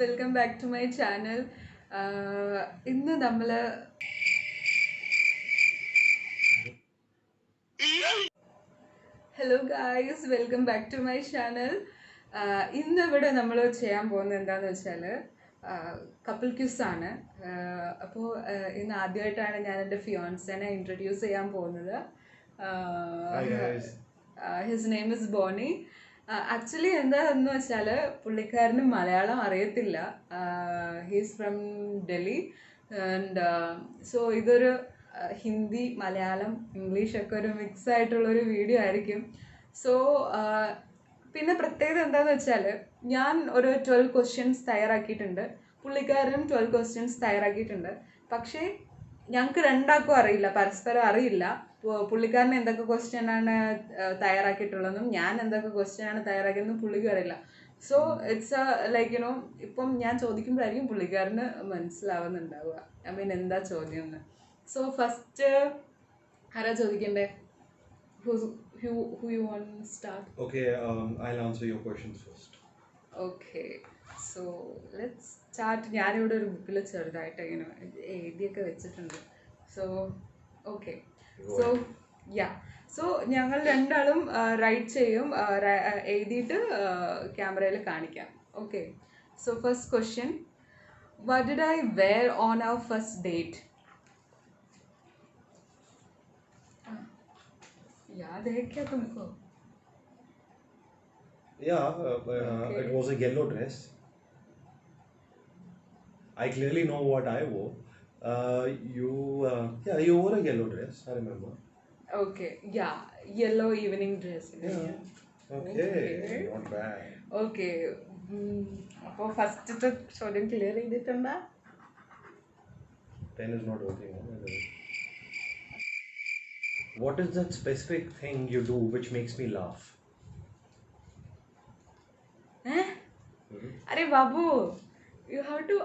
Welcome back to my channel. ഇന്ന് നമ്മൾ hello guys, welcome back to my channel. ഇന്നിവിടെ നമ്മൾ ചെയ്യാൻ പോകുന്നത് എന്താണെന്ന് വെച്ചാൽ കപ്പിൾ ക്യൂസ് ആണ്. അപ്പോൾ ഇന്ന് ആദ്യമായിട്ടാണ് ഞാൻ എൻ്റെ ഫിയോൺസിനെ ഇൻട്രൊഡ്യൂസ് ചെയ്യാൻ പോകുന്നത്. ഹിസ് നെയിം ഇസ് ബോണി. ആക്ച്വലി എന്താന്ന് വെച്ചാൽ പുള്ളിക്കാരന് മലയാളം അറിയത്തില്ല. He's from Delhi and so ഇതൊരു ഹിന്ദി, മലയാളം, ഇംഗ്ലീഷൊക്കെ ഒരു മിക്സ് ആയിട്ടുള്ളൊരു വീഡിയോ ആയിരിക്കും. സോ പിന്നെ പ്രത്യേകത എന്താണെന്ന് വെച്ചാൽ ഞാൻ ഒരു 12 ക്വസ്റ്റ്യൻസ് തയ്യാറാക്കിയിട്ടുണ്ട്, പുള്ളിക്കാരനും 12 ക്വസ്റ്റ്യൻസ് തയ്യാറാക്കിയിട്ടുണ്ട്. പക്ഷേ ഞങ്ങൾക്ക് രണ്ടാൾക്കും അറിയില്ല, പരസ്പരം അറിയില്ല പുള്ളിക്കാരൻ എന്തൊക്കെ ക്വസ്റ്റ്യനാണ് തയ്യാറാക്കിയിട്ടുള്ളതെന്നും ഞാൻ എന്തൊക്കെ ക്വസ്റ്റ്യനാണ് തയ്യാറാക്കിയതെന്നും പുള്ളിക്കും അറിയില്ല. സോ ഇറ്റ്സ് ലൈക്ക് യുനോ ഇപ്പം ഞാൻ ചോദിക്കുമ്പോഴായിരിക്കും പുള്ളിക്കാരന് മനസ്സിലാവുന്നുണ്ടാവുക, ഐ മീൻ എന്താ ചോദ്യം എന്ന്. സോ ഫസ്റ്റ് ആരാ ചോദിക്കണ്ടേ? Who you want to start? Okay, I'll answer your questions first. Okay, so let's start. ഞാനിവിടെ ഒരു ബുക്കിൽ ചെറുതായിട്ട് ഇങ്ങനെ എഴുതിയൊക്കെ വെച്ചിട്ടുണ്ട്. സോ ഓക്കെ, സോ സോ ഞങ്ങൾ രണ്ടാളും റൈറ്റ് ചെയ്യും, എഴുതിയിട്ട് ക്യാമറയിൽ കാണിക്കാം. Okay, so first question, what did I wear on our first date? याद है क्या तुमको? Yeah, Okay. it was a yellow dress. I clearly know what I wore. You wore a yellow dress. I remember. Okay, yeah, yellow evening dress. Yeah. Okay, Okay. not bad. Okay, അപ്പോൾ ഫസ്റ്റത്തെ ചോദ്യം clear ചെയ്തിട്ടുണ്ടാ? Pen is not working. What is that specific thing you do which makes me laugh? अरे बाबू, you have to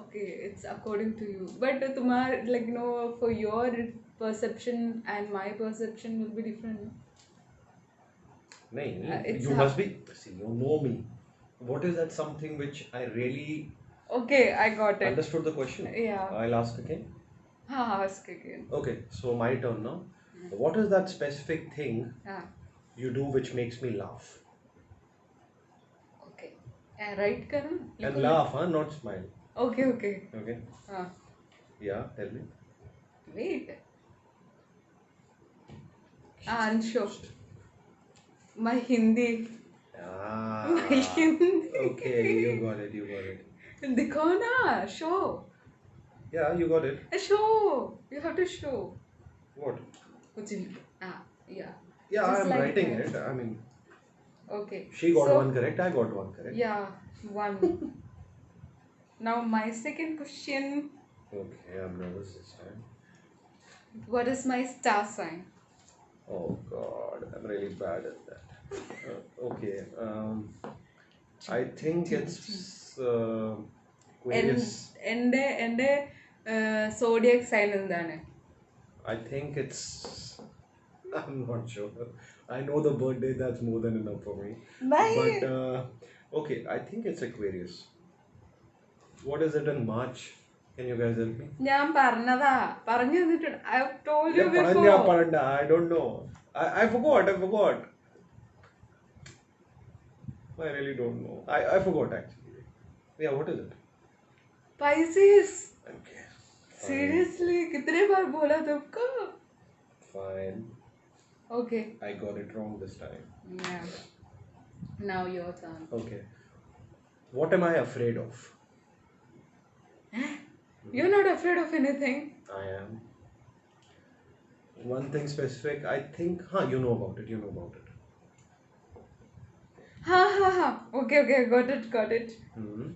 okay, it's according to you, but तुम्हार like no, for your perception and my perception will be different. No, it's you must be. See, you know me. What is that something which I really Okay, I got it. understood the question? Yeah. I'll ask again. Ask again. Okay, so my turn now. What is that specific thing you do which makes me laugh? Okay, right karan? And laugh, huh? Not smile. Okay. Okay. Yeah, tell me. Wait. And show my Hindi. My Hindi. Okay, you got it. दिखो ना, show. Yeah, you got it. Show. You have to show. What? कुछ भी. Yeah. Yeah, Just I'm like writing that. it. I mean, Okay. she got So, one correct, I got one correct. Yeah, one. Now my second question. Okay, I'm nervous this time. What is my star sign? Oh God, I'm really bad at that. Okay, I think it's Aquarius. എൻ്റെ Zodiac sign എന്താണ്? I think it's. I'm not sure. I know the birthday. That's more than enough for me. Bye. But okay, I think it's Aquarius. What is it in March? Can you guys help me? ഞാൻ പറഞ്ഞു തന്നിട്ടുണ്ട്. I have told you Yeah, before. Paranda. I don't know. I forgot. I really don't know. I forgot actually. Yeah, what is it? Pisces. Okay. Seriously, कितने बार बोला तुमको? Fine. Okay. I got it wrong this time. Yeah. Now your turn. Okay. What am I afraid of? You're not afraid of anything. I am. One thing specific, I think, you know about it. Ha. Okay, got it. Mm-hmm.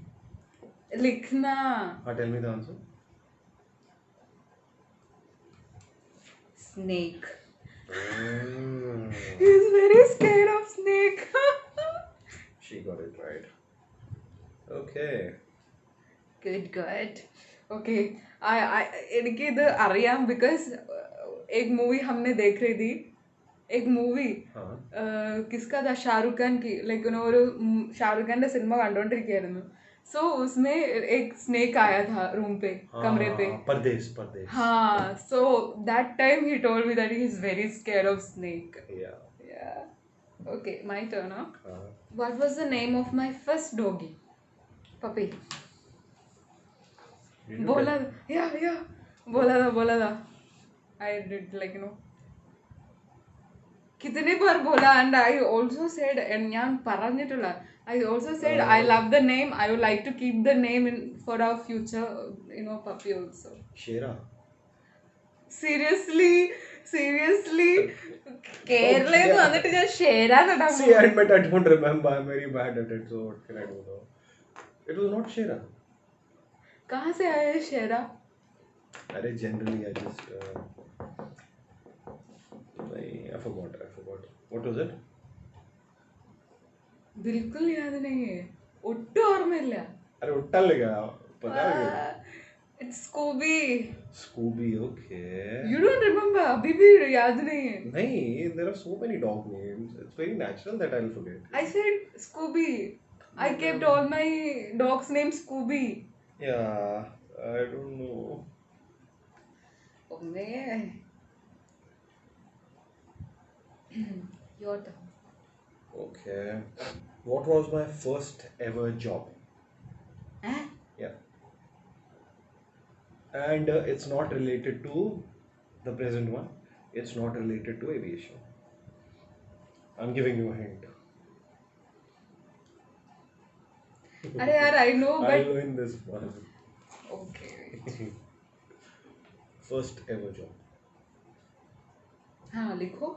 लिखना. Tell me the answer. Snake. Mm. He's very scared of snake. She got it right. Okay. Good. Okay. എനിക്ക് ഇത് അറിയാം because एक movie हमने देख रही थी. एक मूवी किसका था? शाहरुख खान की. ലൈക്ക് ഒരു ഷാറുഖ് ഖാൻ്റെ സിനിമ കണ്ടുകൊണ്ടിരിക്കുകയായിരുന്നു. सो उसमें एक स्नेक आया था रूम पे, कमरे पे. परदेश परदेश. हाँ, so that time he told me that he is very scared of snake. Yeah. Yeah. Okay, my turn, huh? Uh, What was the name of my first doggy? Puppy. did you बोला, tell- yeah, बोला था. I did कितने बार बोला, and I also said, and ഞാൻ പറഞ്ഞിട്ടുള്ള, I also said I love the name. I would like to keep the name for our future, puppy also. Shera. Seriously, കേരളയിൽ നിന്ന് വന്നിട്ട് ഞാൻ ഷേരാന്നിടാൻ See, I admit I don't remember. I'm very bad at it. So what can I do now? It was not Shera. कहाँ से आया है शेरा? अरे generally I just I forgot. What was it? बिल्कुल याद नहीं है, ഒട്ടും ഓർമ്മയില്ല. अरे उट्टा लगा पता है. It's Scooby. Scooby, okay. You don't remember? अभी भी याद नहीं है. नहीं, there are so many dog names. It's very natural that I'll forget. I said Scooby. I kept all my dogs named Scooby. Yeah, I don't know. Oh man. Your turn. Okay. What was my first ever job? Eh? Yeah. And it's not related to the present one. It's not related to aviation. I'm giving you a hint. अरे यार, I know, I'll but win this one. okay. First ever job. हाँ, लिखो.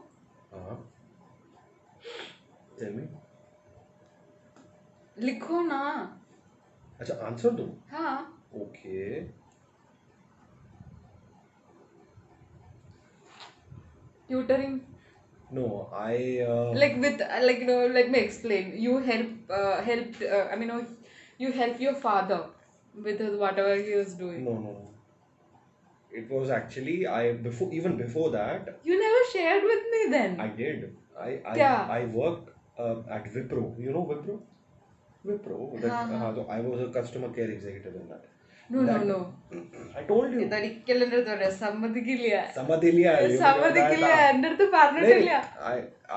Uh-huh. Tell me. लिखो ना. अच्छा, answer दो. हाँ. Okay. Tutoring. No, I. Like with let me explain. You helped. I mean, you help your father with whatever he was doing. No. It was actually even before that. You never shared with me then. I did. Yeah. I worked at Wipro. You know Wipro? Wipro. So I was a customer care executive in that. No. I told you. ഇതൊരിക്കലും എൻ്റെ അടുത്ത് പറയാം, സമ്മതിക്കില്ല. Samadilya. സമ്മതിക്കില്ല, എൻ്റെ അടുത്ത് പറഞ്ഞിട്ടില്ല.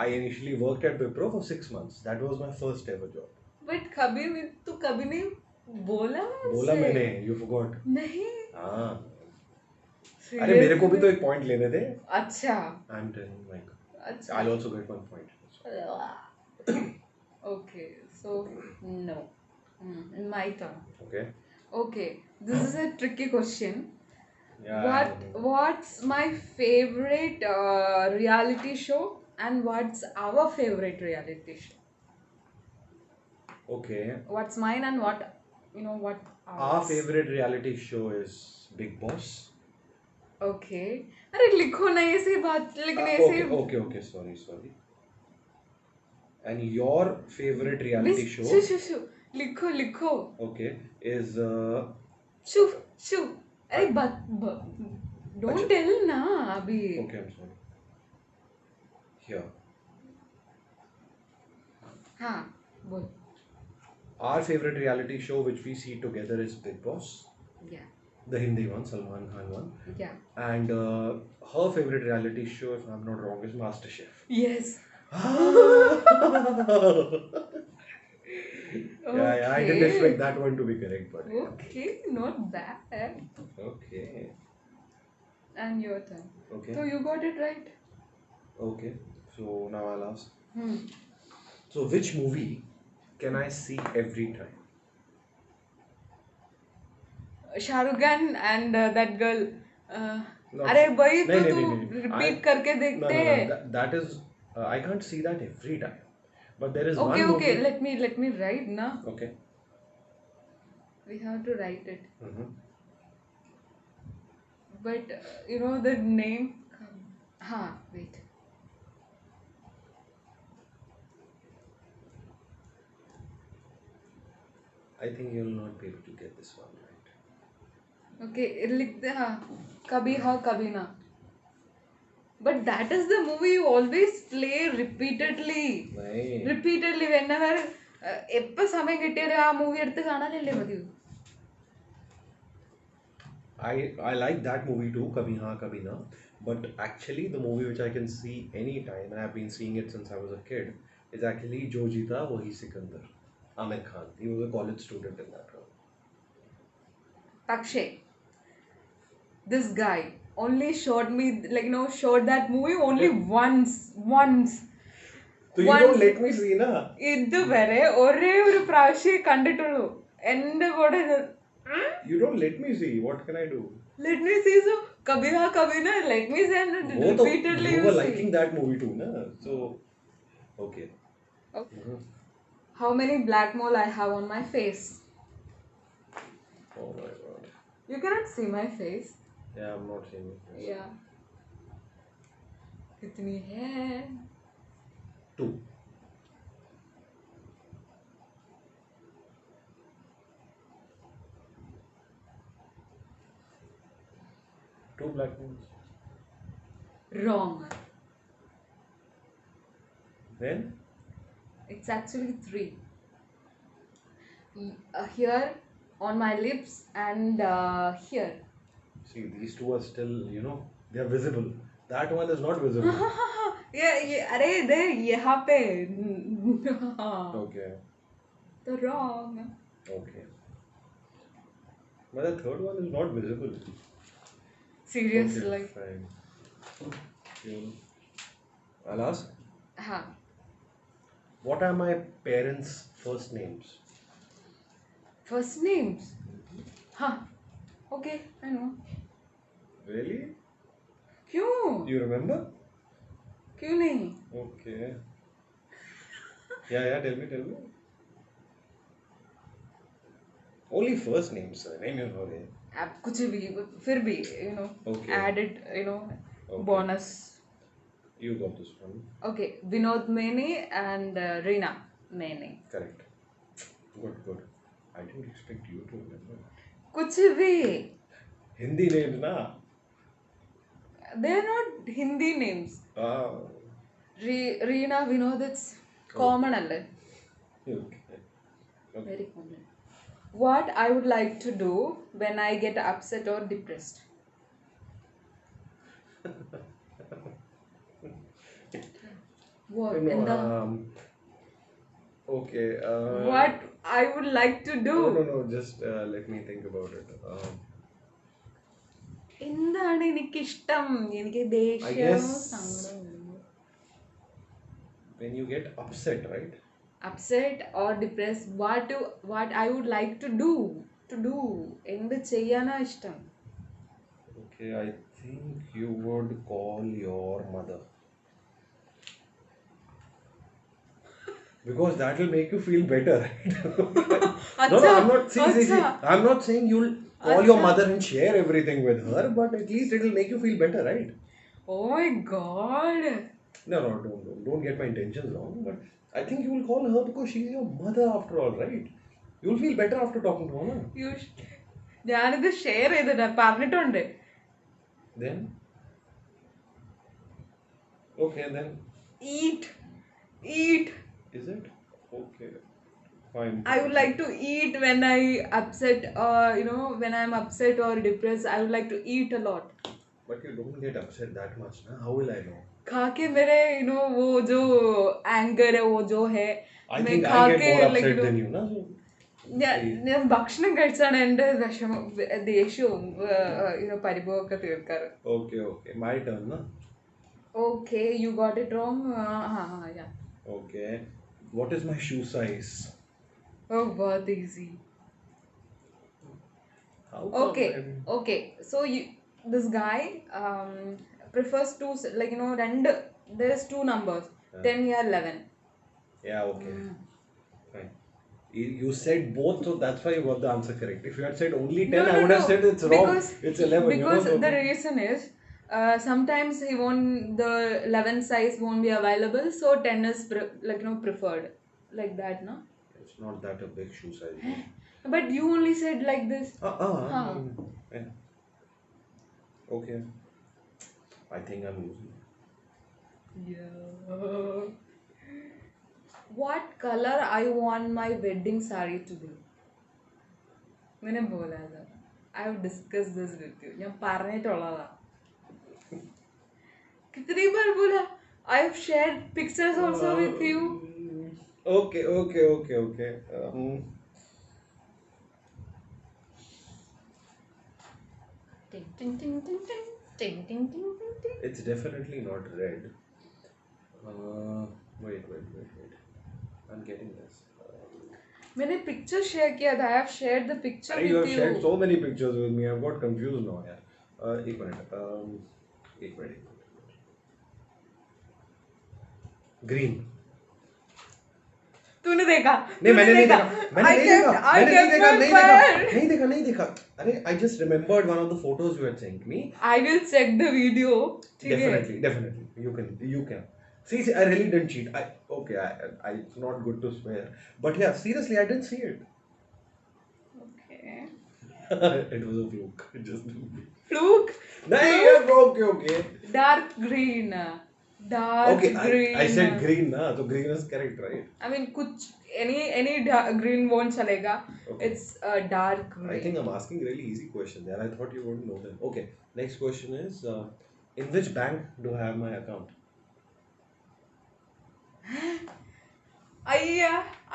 I initially worked at Wipro for 6 months. That was my first ever job. But तू कभी नहीं बोला मुझसे. बोला मैंने. You forgot. नहीं. हाँ. अरे मेरे को भी तो एक पॉइंट लेने थे. अच्छा. I'm telling Mike. अच्छा. I'll also get 1 point. Okay, so no. My turn. Okay. This is a tricky question. Yeah. What's my favorite reality show, and what's our favorite reality show? Okay. What's mine and what what Our ours? favorite reality show is Big Boss. Okay. अरे लिखो ना ऐसे बात, लेकिन ऐसे. Okay. Sorry. And your favorite reality show? शू लिखो. Okay. Is शू. अरे don't tell ना अभी. Okay, I'm sorry. Here. हाँ, बोल. Our favorite reality show which we see together is Big Boss. Yeah. The Hindi one, Salman Khan one. Yeah. And her favorite reality show, if I'm not wrong, is MasterChef. Yes. Yeah, I didn't expect that one to be correct, but yeah. Okay, not bad. Okay. And your turn. Okay. So you got it right. Okay. So now I'll ask. Hmm. So which movie can I see every time? Shah Rukh Khan and that girl. No, अरे भाई तो नहीं, तू नहीं. repeat करके देखते हैं. No. That is I can't see that every time. But there is one Okay. movie. Let me write na. Okay. We have to write it. Mm-hmm. But the name. Wait. I think you'll not be able to get this one right. Okay, लिख दे. हाँ, कभी हाँ कभी ना. But that is the movie you always play repeatedly. नहीं. Repeatedly whenever എപ്പോ സമയം കിട്ടിയാലും ആ മൂവി എടുത്ത് കാണാനല്ലേ പതിവ്. I like that movie too, Kabhi Haan Kabhi Na. But actually, the movie which I can see anytime, and I've been seeing it since I was a kid, is actually Jo Jeeta Wahi Sikandar. Amir Khan. He was a college student in that role. പക്ഷേ this guy only showed me, showed that movie only once. So you don't let me see, na? ഇതുവരെ ഒരേ ഒരു പ്രാവശ്യം കണ്ടിട്ടുള്ളൂ. എന്റെ കൂടെ You don't let me see. What can I do? let me see, so kabhi na kabhi na, let me see, and Both of repeatedly you you were see. liking that movie too, na? So, okay. Okay. Mhm. How many black mole I have on my face? Oh my god. You cannot see my face. Yeah, I'm not seeing it. Yeah. कितनी है? 2. Two black holes. Wrong. When? It's actually 3. Here on my lips and here. See, these two are still, they are visible. That one is not visible. yeah, अरे इधर यहाँ पे. Okay. तो wrong. Okay. But the third one is not visible. Serious, Okay, like. fine. You- I'll ask. हाँ. What are my parents' first names? First names. हाँ. Okay, I know. Really? क्यों? You remember? क्यों नहीं? Okay. Yeah, tell me. Only first names, sir. Name is okay. अब कुछ भी, फिर भी, Okay. added, Okay. bonus. You got this one. Okay, Vinod Mene and Reena Mene. Correct. Good. I didn't expect you to remember. कुछ भी. Hindi names, na? They are not Hindi names. Ah. Reena, Vinod, it's common alle. Okay. Very common. What I would like to do when I get upset or depressed? What? Okay. What I would like to do? No. Just let me think about it. എന്താണ് എനിക്കിഷ്ടം? എനിക്ക് I ദേഷ്യം, guess സങ്കടം. when you get upset, right? Upset or depressed, what I would like to do. എന്ത് ചെയ്യാനാ ഇഷ്ടം? Okay, I think you would call your mother. Because that will make you feel better, right? No, I'm not. See. I'm not saying you'll call your mother and share everything with her, but at least it will make you feel better, right? Oh my god. No, don't get my intentions wrong. But I think you will call her because she's your mother after all, right? You'll feel better after talking to her, no? ഞാനിത് share ചെയ്തിട്ട് പറഞ്ഞിട്ടുണ്ട്. Then? Okay, then. Eat. Is it? Okay. Fine. I would like to eat when I upset, when I'm upset or depressed. I would like to eat a lot. But you don't get upset that much, na? How will I know? खा के मेरे वो जो anger है वो जो है, I मैं think खा I get के more upset than you, na? So, ഞാൻ ഭക്ഷണം കഴിച്ചാണ് എൻ്റെ വിഷമം, ദേഷ്യവും പരിഭവമൊക്കെ തീർക്കാറ്. Okay. My turn, na? Okay, you got it wrong. Yeah. Okay. What is my shoe size? Oh, बहुत easy. How come? Okay. So this guy prefers to, there's 2 numbers, 10 or 11. Yeah, okay. Fine. You said both, so that's why you got the answer correct. If you had said only 10, I would have said it's wrong. It's 11. Because so the reason is, sometimes the 11 size won't be available, so 10 is preferred, like that, no? It's not that a big shoe size. But you only said like this. Yeah. Okay. I think I'm losing. Yeah. what color I want my wedding saree to be. मैंने बोला था. I have discussed this with you. ഞാൻ പറഞ്ഞിട്ടുള്ളതാ. कितनी बार बोला? I have shared pictures also with you. Okay, okay, okay, okay. Ting ting ting ting ting ting ting ting ting ting. It's definitely not red. Wait. I'm getting this. मैंने picture share किया था. I have shared the picture Arey, you with have you. shared so many pictures with me. I've got confused now. यार. एक minute. एक minute. Green. तूने देखा? नहीं मैंने नहीं देखा. मैंने नहीं देखा. अरे I just remembered one of the photos you had sent me. I will check the video. ठीक है? Definitely. You can. See, I really didn't cheat. It's not good to swear. But yeah, seriously, I didn't see it. Okay. It was a fluke. Just Fluke? नहीं यार, okay. Dark green. Okay, Green. I said green ना, तो green is correct, right? I mean, कुछ any green won't चलेगा. Okay. It's dark green. I think I'm asking really easy questions and I thought you wouldn't know them. Okay, next question is, in which bank do I have my account?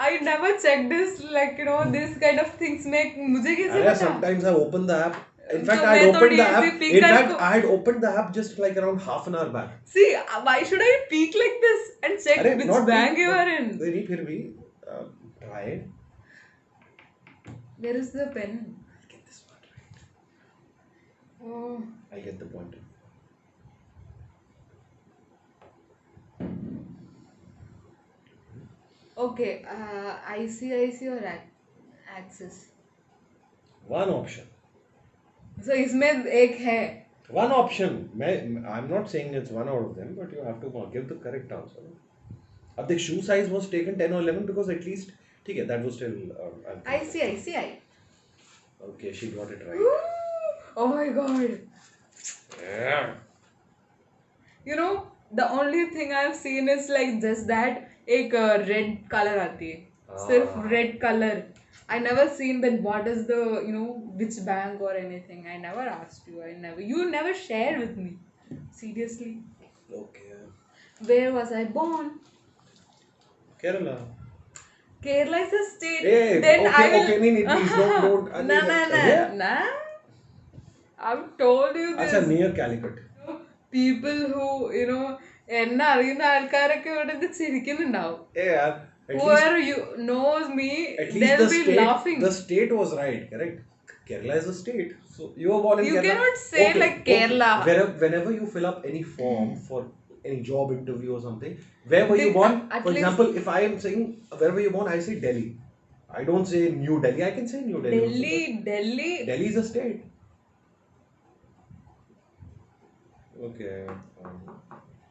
I never checked this, like, you know, this kind of things make मुझे कैसे अरे पता? sometimes I open the app. In fact, तो I मैं had तो opened the DSP app. peek In कर fact, को- I had opened the app just like around half an hour back. See, why should I peek like this and check अरे which not bank peek, you but are in? नहीं फिर भी try. Where is the pen? I'll get this one right. Oh. I'll get the point. Okay, ICICI or Axis? One option. So इसमें एक है. One option. I'm not saying it's one out of them, but you have to give the correct answer. अब the shoe size was taken 10 or 11 because at least, ठीक है, that was still. ICICI. Okay, she got it right. Oh my god. Yeah. You know, the only thing I've seen is like just that एक red color आती है. सिर्फ red color. I never seen that what is the, you know, which bank or anything. I never asked you. You never shared with me. Seriously. Okay. Where was I born? Kerala. Kerala is a state. Hey, Then okay, I will... okay, please don't. Nah. I've told you this. अच्छा, near Calicut. People who, you know, എന്നെ അറിയുന്ന ആൾക്കാരൊക്കെ ഇവിടെ ഇത് ചിരിക്കുന്നുണ്ടാവും. Hey, yaar, Whoever you knows me, at least they'll the be state, laughing. the state was right, correct? Kerala is a state. So you were born in You Kerala. cannot say like Kerala. Whenever you fill up any form for any job interview or something, where were you Think, born? at For least- example, if I am saying where were you born, I say Delhi. I don't say New Delhi. I can say New Delhi. also, Delhi. but Delhi is a state. Okay.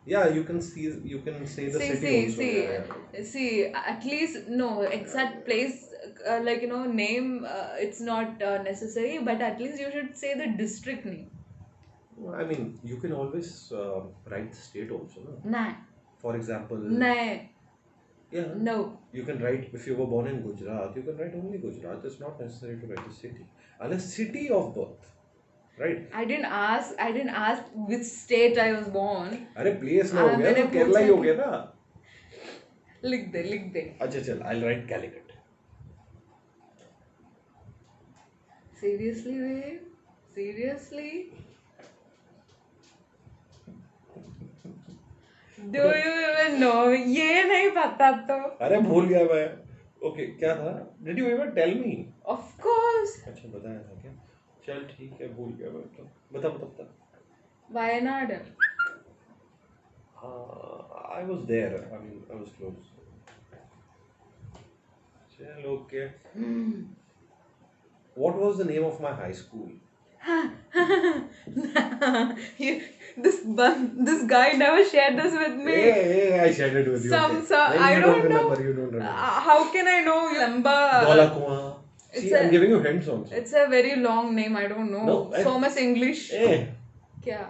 Yeah, you can say the city also. See, at least no exact place, like, you know, name, it's not necessary, but at least you should say the district name. I mean, you can always write the state also, no? Nah. For example. Nah. Yeah. No. You can write, if you were born in Gujarat, you can write only Gujarat. It's not necessary to write the city. Unless city of birth. Right? I didn't ask which state I was born. अरे place ना हो गया मैंने तो केरला ही हो पूछा गया ना. लिख दे. अच्छा चल, I'll write Calicut. Seriously, babe? Seriously? Do you even know? ये नहीं पता तो. अरे भूल गया मैं. Okay, क्या था? Did you ever tell me? Of course. अच्छा बताया था क्या? चल ठीक है, भूल गया मैं तो. बता. Wayanad. I was there. I mean, I was close. चल okay. What was the name of my high school? This guy never shared this with me. Hey, I shared it with you. Some, okay. some, Then I you don't know. remember, you don't remember. How can I know you remember? Dhola Kuan. It's See, a- I'm giving you hints also. It's a very long name. I don't know. No, So much English. Hey, क्या?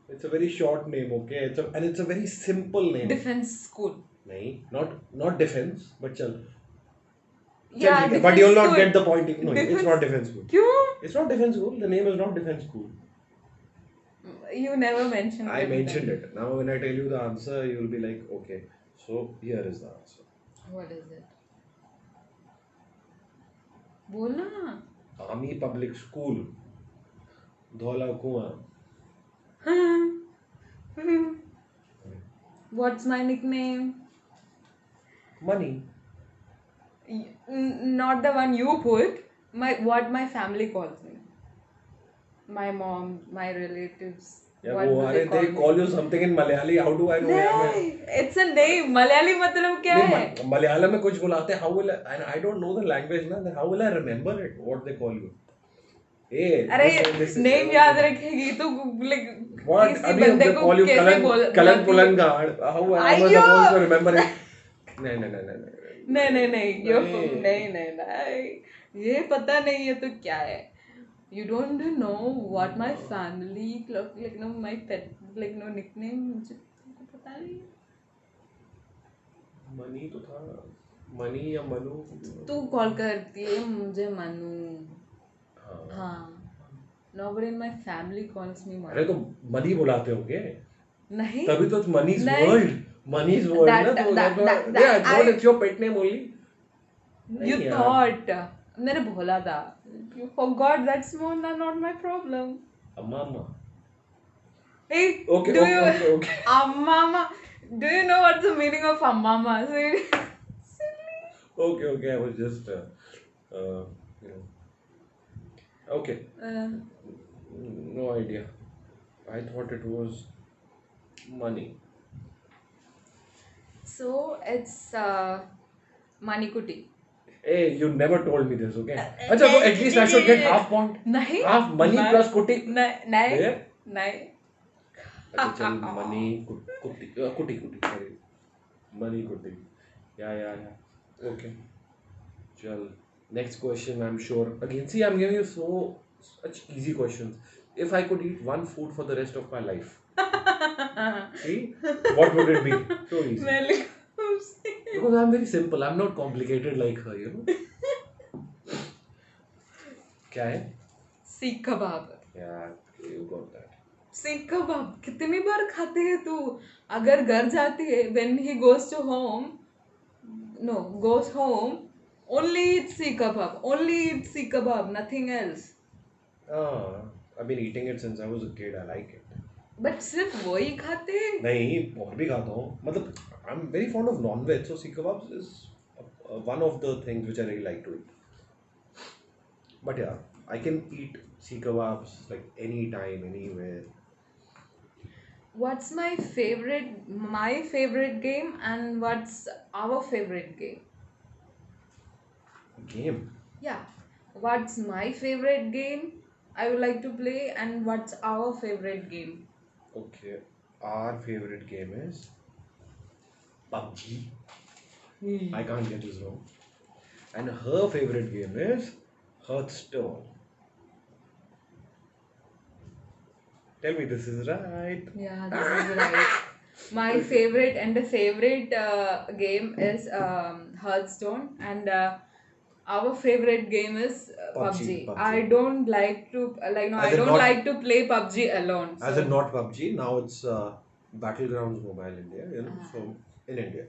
it's a very short name, okay? It's a very simple name. Defense school. नहीं, not defense, but चल चल Yeah, ठीक है, but defense you'll not school. get the point. No, it's Defense. not defense school. क्यों? It's not defense school. The name is not defense school. You never mentioned I it. mentioned it. Now when I tell you the answer, you'll be like, okay, so here is the answer. What is it? बोलना. Army Public School, Dhola Kuan. What's my nickname? Money. Not the one you put. What my family calls me. My mom, my relatives. Yeah, What वो do अरे they call they me? call you something in Malayali. How do I know? यार मैं नहीं, it's a name. Malayali मतलब क्या है? नहीं मलयालम में कुछ बुलाते हैं. How will I don't know the language ना. Then how will I remember it? What they call you? Hey, अरे this नेम याद रखेगी तो like What? किसी अभी बंदे they को call you कैसे Kalan बुलाती है? Pulangar. How am I अयो! supposed to remember it? नहीं. नहीं you're नहीं. नहीं ये पता नहीं है तो क्या है? You don't know what my family like no my pet like no nickname मुझे तुमको पता नहीं है? मनी तो था. मनी या मनु. तू कॉल करती है मुझे मनु. हाँ. हाँ. Nobody in my family calls me अरे मनु. तो मनी बुलाते होगे. नहीं. तभी तो मनीज नहीं. वर्ल्ड. मनीज वर्ल्ड That- ना तो that- that- yeah, that- what I- is your pet name only? You नहीं यार. thought मैंने बोला था. You forgot. That's more not my problem. Mama. Hey, Okay, do okay, you okay, okay. Ammama? Do you know what's the meaning of Ammama? Silly. Okay, I was just you know. Okay, no idea. I thought it was money. So it's Manikuti. Hey, you never told me this, okay? अच्छा तो at least I should get half point. नहीं. Half money नहीं. plus कुटी. नहीं. Yeah? नहीं. अच्छा चल money कुटी sorry. Money कुटी. Yeah. Okay. चल next question. I'm sure again. See, I'm giving you such easy questions. If I could eat one food for the rest of my life, see, what would it be? So easy. मैं लिखूं. Because I'm very simple. I'm not complicated like her, you know. क्या है? सीख कबाब. Yeah, you got that. सीख कबाब कितनी बार खाती है तू? अगर घर जाती है when he goes home, only eat सीख कबाब, nothing else. I've been eating it since I was a kid. I like it. But सिर्फ वही खाते हैं? नहीं और भी खाता हूँ. मतलब I'm very fond of non-veg, so seekh kebabs is one of the things which I really like to eat. But yeah, I can eat seekh kebabs like anytime, anywhere. What's my favorite game and what's our favorite game? Game. Yeah. What's my favorite game I would like to play and what's our favorite game? Okay, our favorite game is PUBG. I can't get this wrong. And her favorite game is Hearthstone. Tell me this is right. Yeah, this is right. My favorite game is Hearthstone and our favorite game is PUBG. PUBG. I don't like to As in not- like to play PUBG alone. As so- in not PUBG, now it's Battlegrounds Mobile India. You know, so in India,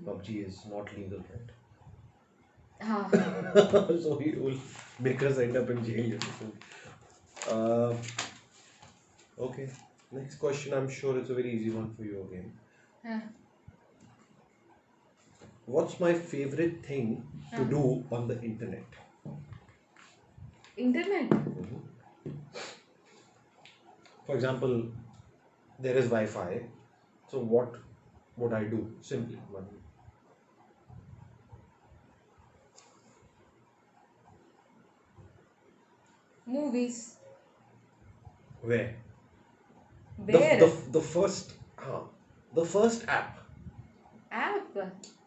PUBG is not legal, right? हाँ. So he will make us end up in jail. You know. So, okay, next question. I'm sure it's a very easy one for you again. हाँ. What's my favorite thing to do on the internet? Internet. For example, there is Wi-Fi. So what would I do? Simply one. Movies. Where? Where? The first the first app. App.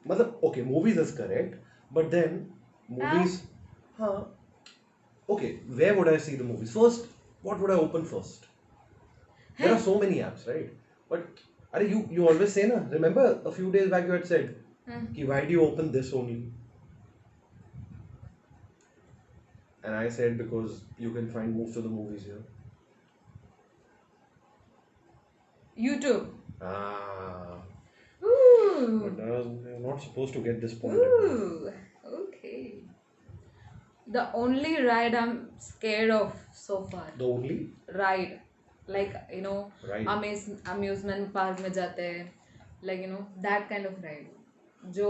मतलब okay, movies is correct, but then movies. Okay, where would I see the movies? First, what would I open first? There are so many apps, right? But Are you always say na? Remember a few days back you had said, Hmm. why do you open this only? And I said because you can find most of the movies here. YouTube. Ah, Ooh. but you're not supposed to get this point. Ooh. Okay. The only ride I'm scared of so far. The only Ride. Like, right. amusement park में जाते हैं. Like, that kind of ride. जो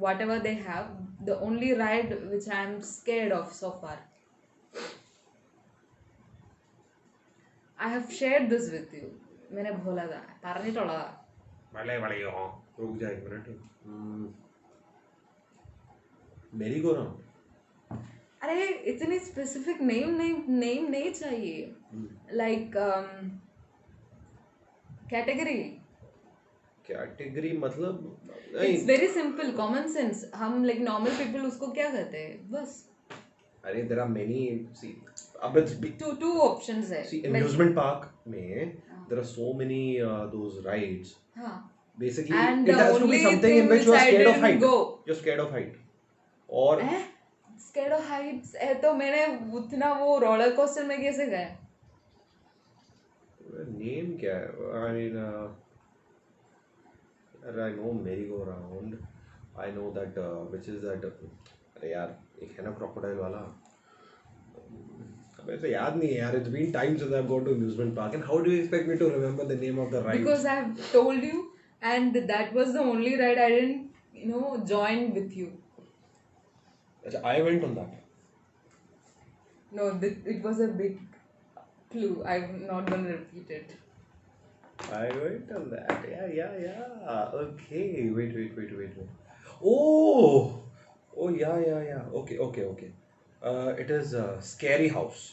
whatever they have, the only ride which I'm scared of so far. I have shared this with you. मैंने बोला था പറഞ്ഞിട്ടുള്ളതാ. रुक जा एक मिनट. मेरी गो राउंड. अरे इतनी स्पेसिफिक नेम नहीं चाहिए. Like category. कैटेगरी मतलब It's very simple, common sense. हम like normal people उसको क्या कहते हैं बस. अरे there are many. See, अब it's Two options है. see amusement park में there are so many those rides. हाँ. Basically, And it the has to be only something in thing which you are which I scared of didn't height. go. You're scared of height. और Scared of heights है तो मैंने उतना वो roller coaster में कैसे गया? नेम क्या है? I mean, I know merry-go-round. I know that which is that. अरे यार एक है ना crocodile वाला. अब ऐसे याद नहीं है यार. It's been time since I've gone to amusement park. And how do you expect me to remember the name of the ride? Because I've told you, and that was the only ride I didn't, join with you. अच्छा, I went on that. No, it was a big clue. I'm not gonna repeat it. I went on that. Yeah. Okay. Wait. Oh, yeah. Okay. It is Scary House.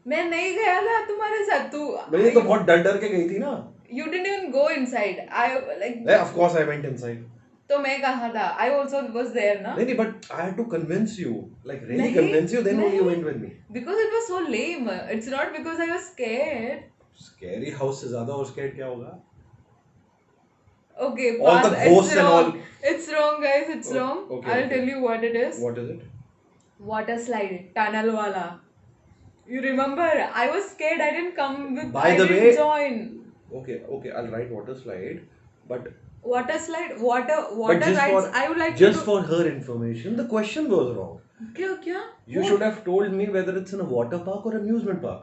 मैं नहीं गया था तुम्हारे साथ. तू मैंने तो बहुत डर के गई थी ना. You didn't even go inside. I like. Yeah, of course I went inside. तो मैं कहाँ था? I also was there ना. नहीं, but I had to convince you. Like really नहीं, convince you. Then only you नहीं. went with me. Because it was so lame. It's not because I was scared. Scary House से ज़्यादा और scared क्या होगा? Okay, All the pass. ghosts It's and wrong. all. It's wrong, guys. It's Oh, wrong. okay, I'll okay. tell you what it is. What is it? Water slide, tunnel wala. You remember? I was scared. I didn't come with. By I the didn't way- join. Okay. I'll write water slide. But Water slide, water just rides. for- I would like just to. for her information, the question was wrong. क्या? You What? should have told me whether it's in a water park or amusement park.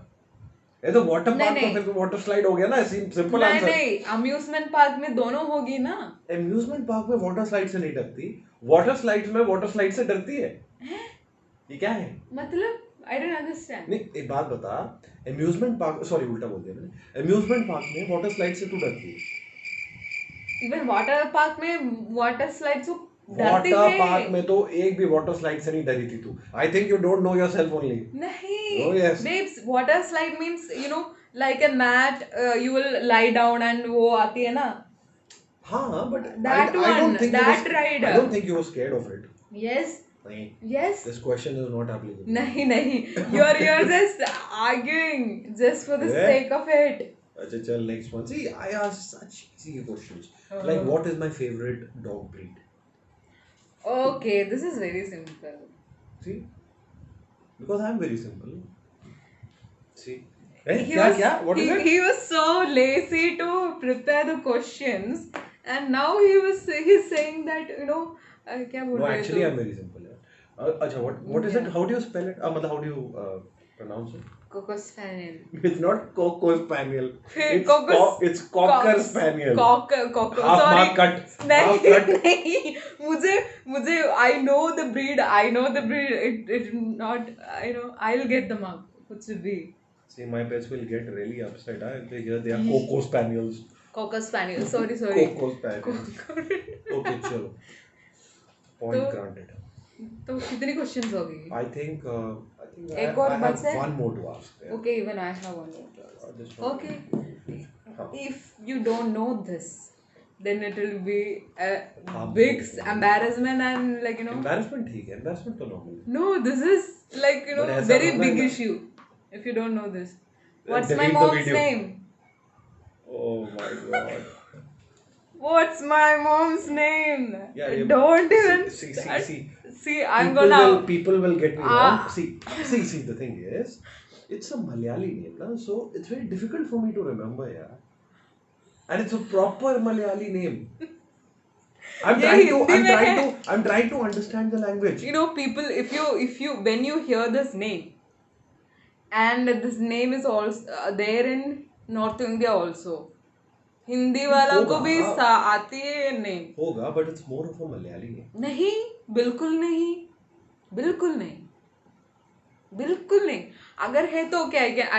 ये तो water park तो नहीं। फिर तो water slide हो गया ना. Simple answer. नहीं. Amusement park में दोनों होगी ना. Amusement park में water slide से नहीं डरती. Water slides में water slide से डरती है. ये क्या है? मतलब I don't understand. नहीं, एक बात बता. Amusement park, sorry उल्टा बोल दिया मैंने. Amusement park में water slide से तू डरती है. Even water park में water slides को डरती Water है. park में तो एक भी water slide से नहीं डरी थी तू. I think you don't know yourself only. नहीं. Oh, yes. Babes, water slide means like a mat. You will lie down and वो आती है ना. हाँ, but That I don't one, think that you was, ride. I don't think you were scared of it. Yes. नहीं. Yes. This question is not applicable. नहीं. You're just arguing just for the Yeah. sake of it. अच्छा चल next one. See, I asked such easy questions. Like what is my favorite dog breed? Okay, this is very simple. See? Because I'm very simple. See? He क्या was, क्या? What is it? he was so lazy to prepare the questions, and now he's saying that क्या बोल No, रहे actually तू? I'm very simple. Yeah. अच्छा, what is it? How do you spell it? मतलब how do you pronounce it? Coco Spaniel. It's not Coco Spaniel. फिर It's Coco- it's Cocker Spaniel. Cocker. Half Sorry. mark cut. Half नहीं cut. नहीं मुझे I know the breed. It not I'll get the mark. कुछ भी. See, my pets will get really upset. They hear they are Coco Spaniels. Cocker Spaniel. Sorry. Coco Spaniels. Okay, chalo. Point तो- granted. तो कितनी questions होगी? I think एक I और have बचा है? one more to ask. Yeah. Okay, even I have one more to ask. This one. Okay. हाँ. If you don't know this, then it will be a हाँ, big बिल्कुल। embarrassment and Embarrassment ठीक है. Embarrassment तो normal है. No, this is But ऐसा very होगा big ना- issue. If you don't know this, what's my Delete the mom's video. name? Oh my god. What's my mom's name? Yeah, yeah. Don't See, even see, see, start. see. See, I'm gonna. People will get me wrong. Ah, See. The thing is, it's a Malayali name, na? So it's very difficult for me to remember, yeah. And it's a proper Malayali name. ये हिंदी में है. I'm trying to understand the language. You know, people, if you when you hear this name, and this name is also there in North India also. Hindi वाला को भी आती है name. होगा, but it's more of a Malayali name. नहीं, बिल्कुल नहीं, बिल्कुल नहीं, बिल्कुल नहीं. अगर है तो क्या है,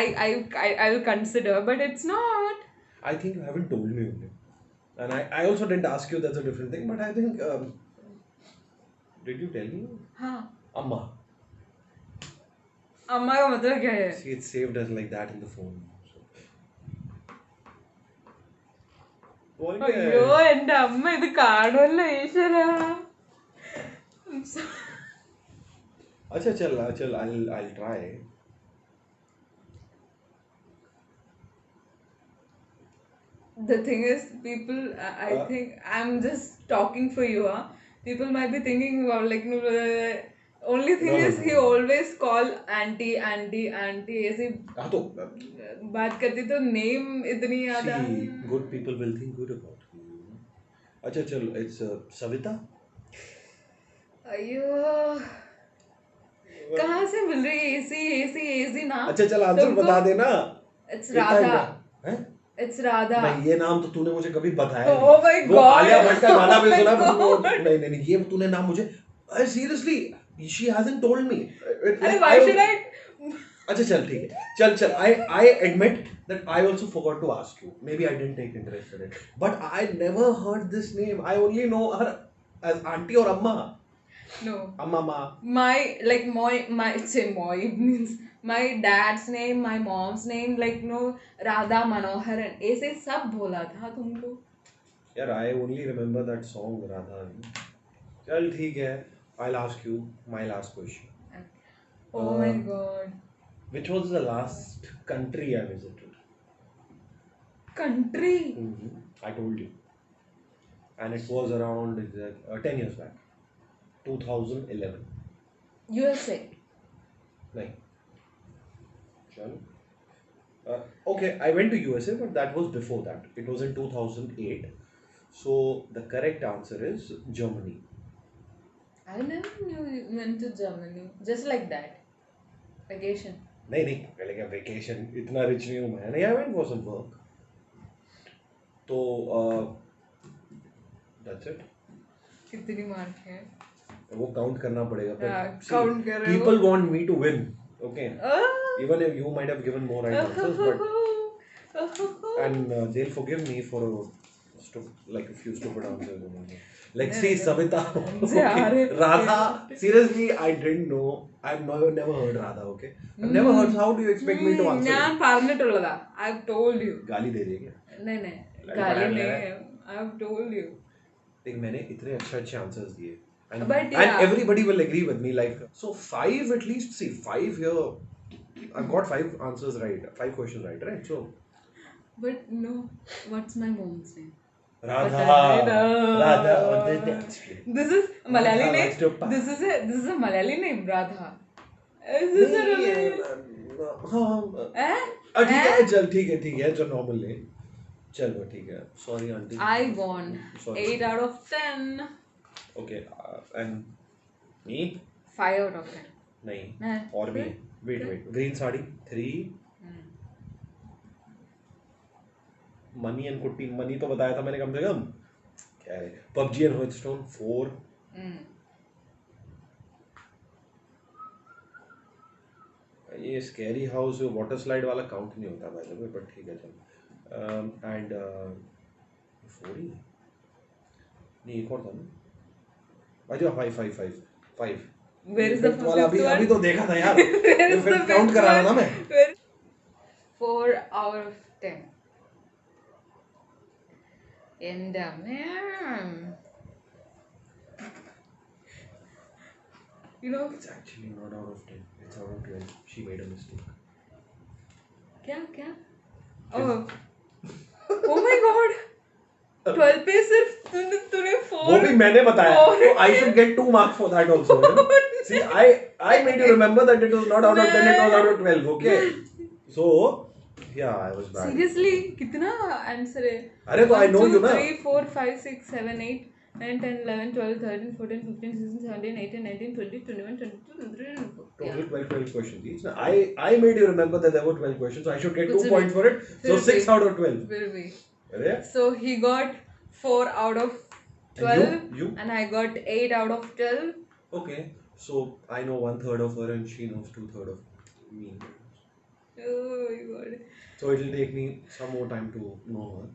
I will consider, but it's not. I think you haven't told me only. And I also didn't ask you, that's a different thing, but I think did you tell me? हाँ. Amma. अम्मा का मतलब क्या है? See, it's saved as like that in the phone. അയ്യോ എന്റെ അമ്മ ഇത് കാണുമല്ലോ ഈശ്വര. अच्छा चल I'll try. The thing is, people, I think I'm just talking for you, huh? People might be thinking about like, no, only thing No. is he always call auntie ऐसे हाँ तो बात करती तो name इतनी याद आ. see, good people will think good about you. अच्छा चल, it's Savita. अयो कहाँ से मिल रही है ऐसी ना. अच्छा चल आंसर बता देना. It's Radha. हैं? It's Radha. नहीं, ये नाम तो तूने मुझे कभी बताया Oh my वो God. आलिया भट्ट का गाना भी Oh my सुना God. नहीं ये तूने नाम मुझे seriously she hasn't told me. अरे why should I? अच्छा चल ठीक है चल I admit that I also forgot to ask you. Maybe I didn't take interest in it, but I never heard this name. I only know her as auntie or amma. No. Amma. My means my dad's name, my mom's name, like no, Radha Manoharan. ऐसे सब बोला था तुमको. यार I only remember that song Radha. चल ठीक है. I'll ask you my last question. Oh my God. Which was the last country I visited? Country. I told you. And it was around 10 years back. 2011. USA. No. Okay, I went to USA, but that was before that. It was in 2008. So the correct answer is Germany. I never knew you went to Germany. Just like that. Vacation. नहीं पहले क्या vacation इतना rich नहीं हूँ मैं. नहीं, I went for some work. तो that's it. कितनी मार्क है? वो काउंट करना पड़ेगा. काउंट कर रहे हो. People want me to win. Okay. Even if you might have given more right answers, but and they'll forgive me for a few stupid answers. Like see Savita. Okay. Radha. Seriously, I didn't know. I've never heard Radha. Okay. I've never heard. How do you expect me to answer? ഞാൻ പറഞ്ഞിട്ടുള്ളതാ. I've told you. गाली दे रही है क्या? नहीं गाली नहीं है. I've told you. देख मैंने इतने अच्छे आंसर्स दिए. But and everybody will agree with me. Like so, 5 at least. See 5 here. I've got 5 answers right. 5 questions right? So. But no, what's my mom's name? Radha. This is Malayali name. This is a Malayali name, Radha. Is this a ठीक है जो normal name. चलो ठीक है. Sorry auntie. I won 8 out of 10. Okay, and me? 5 out of 10. नहीं. और भी. Wait. Green sari 3. Money and कुट्टी. मनी तो बताया था मैंने कम से कम. क्या है? PUBG and Hearthstone 4. ये स्कैरी हाउस वाटर स्लाइड वाला काउंट नहीं होता भाई लोग, बट ठीक है चल. एंड 4 ही नहीं, एक और था ना. अच्छा 5. Where is the fifth one? अभी तो देखा था यार. फिर काउंट करा रहा था मैं. 4 out of 10. And man, you know, it's actually not out of 10. It's out of 12. She made a mistake. क्या? Oh अभी मैंने बताया, Four. so I should get 2 marks for that also. You know? See, I made you remember that it was not out of 10, it was out of 12. Okay. So yeah, I was bad. Seriously कितना answer है? अरे तो I know you ना. 3 4 5 6 7 8 9 10 11 12 13 14 15 16 17 18 19 20 21 22 23 24. Total 12 questions each. Now, I made you remember that there were 12 questions, so I should get कुछ 2 भी. points for it. So फिर 6 भी. out of 12. Will be. अरे So he got 4 out of 12 you? and I got 8 out of 12. Okay, so I know 1/3 of her and she knows 2/3 of me. Oh my god. So it'll take me some more time to know her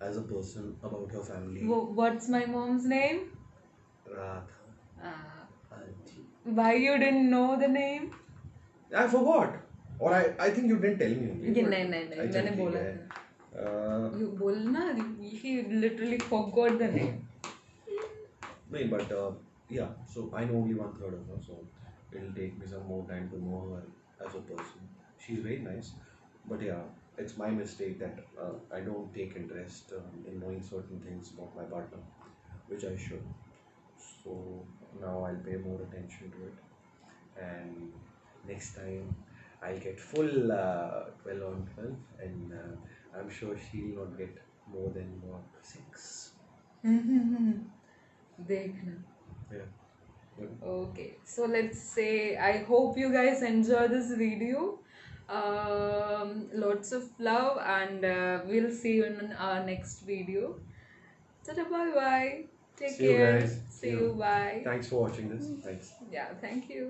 as a person, about her family. What's my mom's name? Radha. Uh, Auntie. why you didn't know the name? I forgot. Or I think you didn't tell me only. ये but नहीं नहीं नहीं I मैंने just बोला did, था. You बोलना. He literally forgot the name. no, but yeah. So I know only 1/3 of her, so it'll take me some more time to know her as a person. She's very nice, but yeah, it's my mistake that I don't take interest in knowing certain things about my partner, which I should. So now I'll pay more attention to it, and next time I'll get full 12 on 12, and I'm sure she'll not get more than what 6. देखना. Yeah. Good. Okay, so let's say I hope you guys enjoy this video. Lots of love, and we'll see you in our next video. Tada, bye bye. Take See you care. guys. See you. Bye. Thanks for watching this. Thanks. Yeah, thank you.